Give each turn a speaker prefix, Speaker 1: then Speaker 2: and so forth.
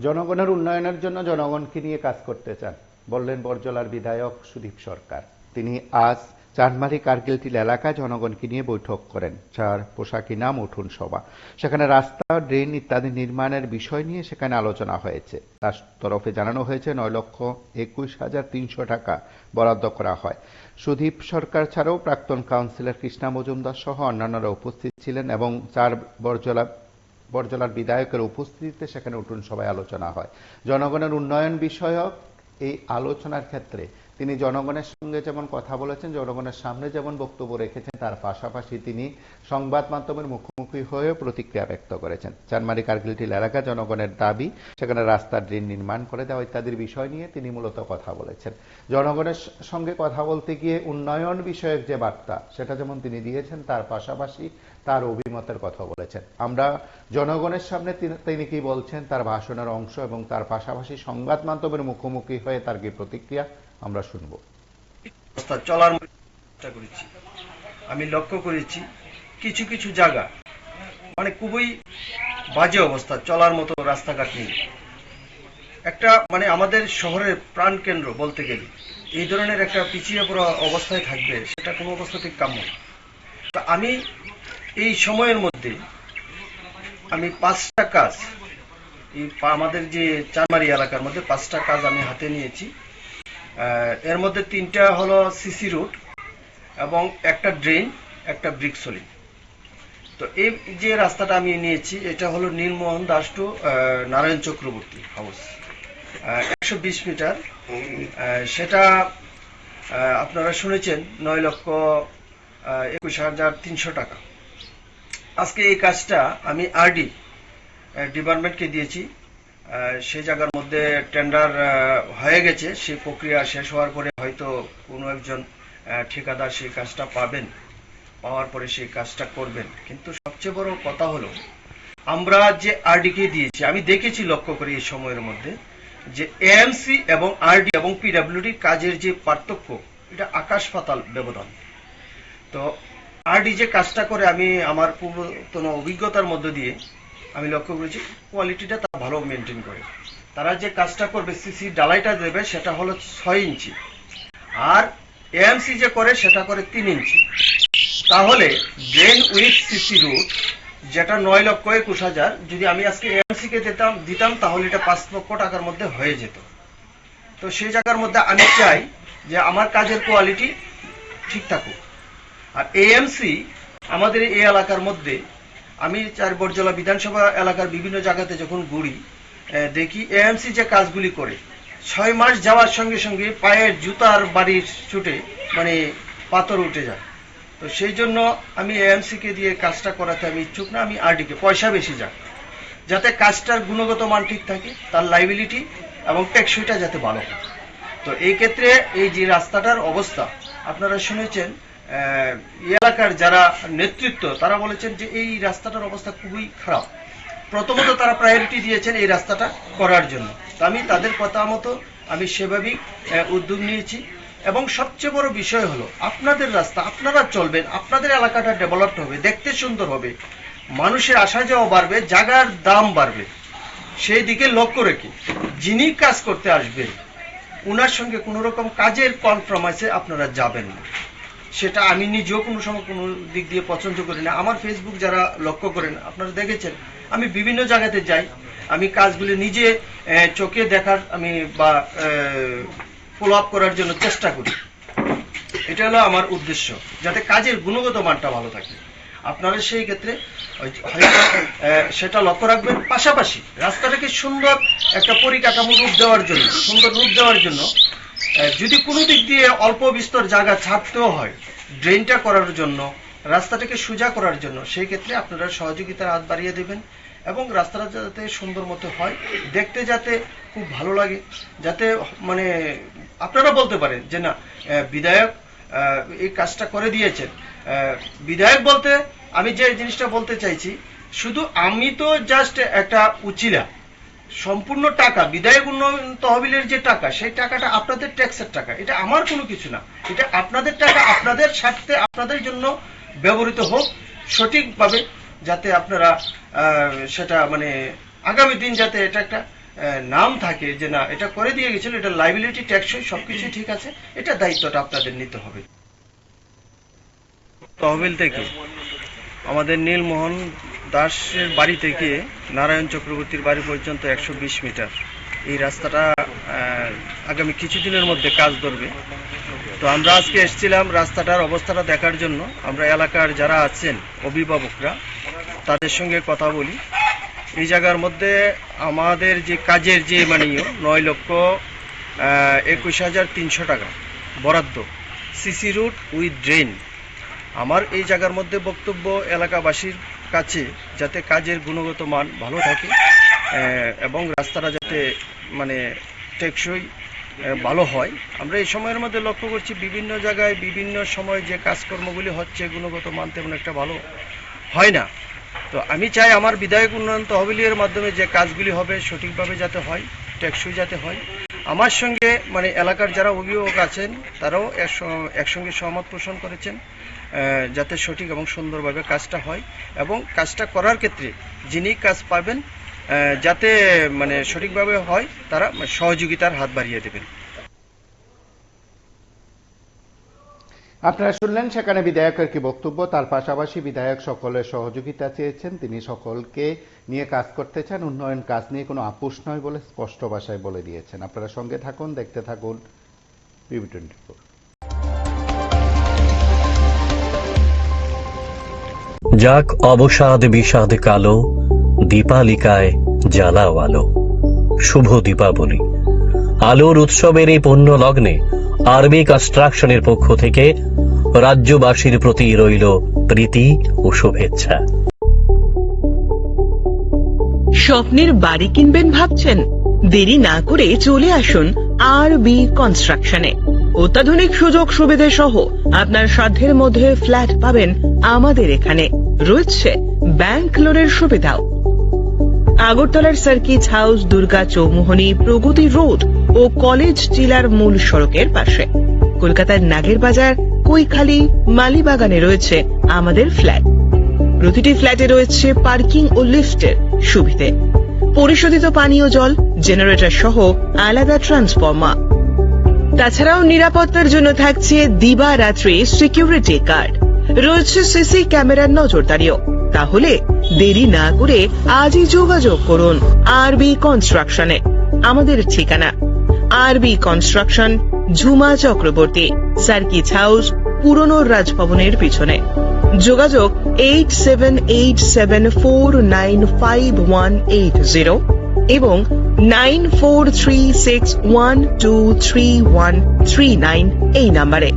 Speaker 1: জনগণের উন্নয়নের জন্য জনগণকে নিয়ে কাজ করতে চান বললেন বরজলার বিধায়ক সুদীপ সরকার। তিনি আজ চানমারি কার্গিল টিল এলাকায় জনগণকে নিয়ে বৈঠক করেন, যার পোশাকি নাম উঠুন সভা। সেখানে রাস্তা, ড্রেন ইত্যাদি নির্মাণের বিষয় নিয়ে সেখানে আলোচনা হয়েছে। তার তরফে জানানো হয়েছে 9,21,300 টাকা বরাদ্দ করা হয়। সুদীপ সরকার ছাড়াও প্রাক্তন কাউন্সিলর কৃষ্ণা মজুমদার সহ অন্যান্যরা উপস্থিত ছিলেন এবং বরজলার বিধায়কের উপস্থিতিতে সেখানে উঠুন সভায় আলোচনা হয়। জনগণের উন্নয়ন বিষয়ক এই আলোচনার ক্ষেত্রে তিনি জনগণের সঙ্গে যেমন কথা বলেছেন, জনগণের সামনে যেমন বক্তব্য রেখেছেন, তার পাশাপাশি তিনি সংবাদ মাধ্যমের মুখোমুখি হয়ে প্রতিক্রিয়া ব্যক্ত করেছেন। চানমারি কার্গিল টিল এলাকা জনগণের দাবি, সেখানে রাস্তা, ড্রেন নির্মাণ করে দেওয়া ইত্যাদির বিষয় নিয়ে তিনি মূলত কথা বলেছেন। জনগণের সঙ্গে কথা বলতে গিয়ে উন্নয়ন বিষয়ক যে বার্তা, সেটা যেমন তিনি দিয়েছেন, তার পাশাপাশি তার অভিমতের কথা বলেছেন। আমরা জনগণের সামনে তিনি কি বলছেন তার ভাষণের অংশ এবং তার পাশাপাশি সংবাদ মাধ্যমের মুখোমুখি হয়ে তার কি প্রতিক্রিয়া আমরা শুনবো।
Speaker 2: চলার চেষ্টা করেছি, আমি লক্ষ্য করেছি কিছু কিছু জায়গা মানে খুবই বাজে অবস্থা, চলার মতো রাস্তাঘাট নেই। একটা মানে আমাদের শহরের প্রাণ কেন্দ্র বলতে গেলে এই ধরনের একটা পিছিয়ে পড়া অবস্থায় থাকবে, সেটা কোনো অবস্থাতেই কাম্য না। তা আমি এই সময়ের মধ্যে আমি 5টা কাজ, এই আমাদের যে চানমারি এলাকার মধ্যে 5টা কাজ আমি হাতে নিয়েছি। এর মধ্যে 3টা হলো সিসি রোড এবং একটা ড্রেন, একটা ব্রিক সলিং। তো এই যে রাস্তাটা আমি নিয়েছি, এটা হলো Nilmohan Das to Narayan Chakraborty house, 120 metre. সেটা আপনারা শুনেছেন 9,21,300 টাকা। আজকে এই কাজটা আমি আরডি ডিপার্টমেন্টকে দিয়েছি। সেই জায়গার মধ্যে টেন্ডার হয়ে গেছে, সেই প্রক্রিয়া শেষ হওয়ার পরে হয়তো কোনো একজন ঠিকাদার সেই কাজটা পাবেন, পাওয়ার পরে সেই কাজটা করবেন। কিন্তু সবচেয়ে বড় কথা হলো আমরা যে আরডিকে দিয়েছি, আমি দেখেছি লক্ষ্য করে এই সময়ের মধ্যে যে এএমসি এবং আরডি এবং পিডব্লিউডি কাজের যে পার্থক্য, এটা আকাশ পাতাল ব্যবধান। তো আরডি যে কাজটা করে, আমি আমার পূর্বতন অভিজ্ঞতার মধ্য দিয়ে আমি লক্ষ্য করেছি কোয়ালিটিটা তারা ভালো মেনটেন করে। তারা যে কাজটা করবে, সিসি ডালাইটা দেবে, সেটা হলো 6 ইঞ্চি, আর এএমসি যে করে সেটা করে 3 ইঞ্চি। তাহলে ড্রেন উইথ সিসি রুট যেটা 9,21,000, যদি আমি আজকে এএমসি কে দিতাম তাহলে এটা 5 লক্ষ টাকার মধ্যে হয়ে যেত। তো সেই জায়গার মধ্যে আমি চাই যে আমার কাজের কোয়ালিটি ঠিক থাকুক। আর এএমসি আমাদের এই এলাকার মধ্যে, আমি বরজলা বিধানসভা এলাকার বিভিন্ন জায়গাতে যখন ঘুরি, দেখি এএমসি যে কাজগুলি করে 6 মাস যাওয়ার সঙ্গে সঙ্গে পায়ের জুতার বাড়ির ছুটে মানে পাথর উঠে যায়। তো সেই জন্য আমি এএমসি কে দিয়ে কাজটা করাতে আমি ইচ্ছুক না। আমি আরডিকে পয়সা বেশি যাক, যাতে কাজটার গুণগত মান ঠিক থাকে, তার লাইবিলিটি এবং টেকসইটা যাতে ভালো হয়। তো এই ক্ষেত্রে এই যে রাস্তাটার অবস্থা আপনারা শুনেছেন, এলাকার যারা নেতৃত্ব তারা বলেছেন যে এই রাস্তাটার অবস্থা খুবই খারাপ। প্রথমত তারা প্রায়োরিটি দিয়েছেন এই রাস্তাটা করার জন্য। তো আমি তাদের কথা মতো আমি সেভাবেই উদ্যোগ নিয়েছি। এবং সবচেয়ে বড় বিষয় হলো আপনাদের রাস্তা, আপনারা চলবেন, আপনাদের এলাকাটা ডেভেলপড হবে, দেখতে সুন্দর হবে, মানুষের আসা যাওয়া বাড়বে, জায়গার দাম বাড়বে। সেই দিকে লক্ষ্য রেখে যিনি কাজ করতে আসবেন ওনার সঙ্গে কোনো রকম কাজের কম্প্রোমাইজে আপনারা যাবেন না। সেটা আমি নিজেও কোনো সময় কোনো দিক দিয়ে পছন্দ করি না। আমার ফেসবুক যারা লক্ষ্য করেন, আপনারা দেখেছেন আমি বিভিন্ন জায়গাতে যাই, আমি কাজগুলি নিজে চোখে দেখার আমি বা ফলো আপ করার জন্য চেষ্টা করি। এটা হলো আমার উদ্দেশ্য, যাতে কাজের গুণগত মানটা ভালো থাকে। আপনারা সেই ক্ষেত্রে সেটা লক্ষ্য রাখবেন। পাশাপাশি রাস্তাটাকে সুন্দর একটা পরিকাঠামো রূপ দেওয়ার জন্য, সুন্দর রূপ দেওয়ার জন্য যদি কোনো দিক দিয়ে অল্প বিস্তর জায়গা ছাড়তেও হয় ড্রেনটা করার জন্য, রাস্তাটাকে সোজা করার জন্য, সেই ক্ষেত্রে আপনারা সহযোগিতার হাত বাড়িয়ে দেবেন এবং রাস্তাটা যাতে সুন্দর মতো হয়, দেখতে যাতে খুব ভালো লাগে, যাতে মানে আপনারা বলতে পারেন যে না বিধায়ক এই কাজটা করে দিয়েছেন। বিধায়ক বলতে আমি যে জিনিসটা বলতে চাইছি, শুধু আমি তো জাস্ট একটা উচিলা, সম্পূর্ণ টাকা বিধায়ক উন্নয়ন তহবিলের যে টাকা, সেই টাকাটা আপনাদের ট্যাক্সের টাকা, এটা আমার কোনো কিছু না, এটা আপনাদের টাকা, আপনাদের স্বার্থে আপনাদের জন্য ব্যবহৃত হোক সঠিকভাবে, যাতে আপনারা সেটা মানে আগামী দিন যাতে এটা একটা নাম থাকে যে না এটা করে দিয়ে গেছিল, এটা লাইবিলিটি ট্যাক্সই সবকিছু ঠিক আছে, এটা দায়িত্বটা আপনাদের নিতে হবে। তহবিল থেকে আমাদের নীলমোহন দাসের বাড়ি থেকে নারায়ণ চক্রবর্তীর বাড়ি পর্যন্ত 120 মিটার এই রাস্তাটা আগামী কিছুদিনের মধ্যে কাজ ধরবে। তো আমরা আজকে এসেছিলাম রাস্তাটার অবস্থাটা দেখার জন্য। আমরা এলাকার যারা আছেন অভিভাবকরা তাদের সঙ্গে কথা বলি। এই জায়গার মধ্যে আমাদের যে কাজের যে 9,21,300 টাকা বরাদ্দ, সিসি রুট উইথ ড্রেন। আমার এই জায়গার মধ্যে বক্তব্য এলাকাবাসীর কাছে যাতে কাজের গুণগত মান ভালো থাকে এবং রাস্তাটা যাতে টেকসই ভালো হয়। আমরা এই সময়ের মধ্যে লক্ষ্য করছি বিভিন্ন জায়গায় বিভিন্ন সময় যে কাজকর্মগুলি হচ্ছে গুণগত মান তেমন একটা ভালো হয় না। তো আমি চাই আমার বিধায়ক উন্নয়ন তহবিলের মাধ্যমে যে কাজগুলি হবে সঠিকভাবে যাতে হয়, টেকসই যাতে হয়। আমার সঙ্গে এলাকার যারা অভিভাবক আছেন তারাও একসঙ্গে সহমত পোষণ করেছেন যাতে সঠিক এবং সুন্দরভাবে কাজটা হয়, এবং কাজটা করার ক্ষেত্রে যিনি কাজ পাবেন যাতে সঠিকভাবে হয় তারা সহযোগিতার হাত বাড়িয়ে দেবেন।
Speaker 1: আপনারা শুনলেন সেখানে বিধায়কের কি বক্তব্য। তার পাশাপাশি বিধায়ক সকলের সহযোগিতা চেয়েছেন, তিনি সকলকে নিয়ে কাজ করতে চান, উন্নয়ন কাজ নিয়ে কোনো আপোষ নয় বলে স্পষ্ট ভাষায় বলে দিয়েছেন। আপনারা সঙ্গে থাকুন, দেখতে থাকুন PB24।
Speaker 3: যাক অবসাদ বিষাদ কালো, দীপালিকায় জ্বালাও আলো। শুভ দীপাবলি। আলোর উৎসবের এই পুণ্য লগ্নে আরবি কনস্ট্রাকশনের পক্ষ থেকে রাজ্যবাসীর প্রতি রইল প্রীতি ও শুভেচ্ছা।
Speaker 4: স্বপ্নের বাড়ি কিনবেন ভাবছেন? দেরি না করে চলে আসুন আরবি কনস্ট্রাকশনে। অত্যাধুনিক সুযোগ সুবিধা সহ আপনার সাধ্যের মধ্যে ফ্ল্যাট পাবেন আমাদের এখানে। রয়েছে ব্যাংক লোনের সুবিধাও। আগরতলার সার্কিট হাউস, দুর্গা চৌমুহনী, প্রগতি রোড ও কলেজ টিলার মূল সড়কের পাশে। কলকাতার নাগের বাজার, কৈখালি, মালিবাগানে রয়েছে আমাদের ফ্ল্যাট। প্রতিটি ফ্ল্যাটে রয়েছে পার্কিং ও লিফটের সুবিধে, পরিশোধিত পানীয় জল, জেনারেটর সহ আলাদা ট্রান্সফরমার। তাছাড়াও নিরাপত্তার জন্য থাকছে দিবারাত্রি সিকিউরিটি গার্ড, রয়েছে সিসি ক্যামেরার নজরদারিও। তাহলে দেরি না করে আজই যোগাযোগ করুন আরবি কনস্ট্রাকশনে। আমাদের ঠিকানা আরবি construction, Jhuma Chakraborty, circuit house, পুরনো রাজভবনের পিছনে। যোগাযোগ 8787495180 এবং 9436123139 এই নাম্বারে।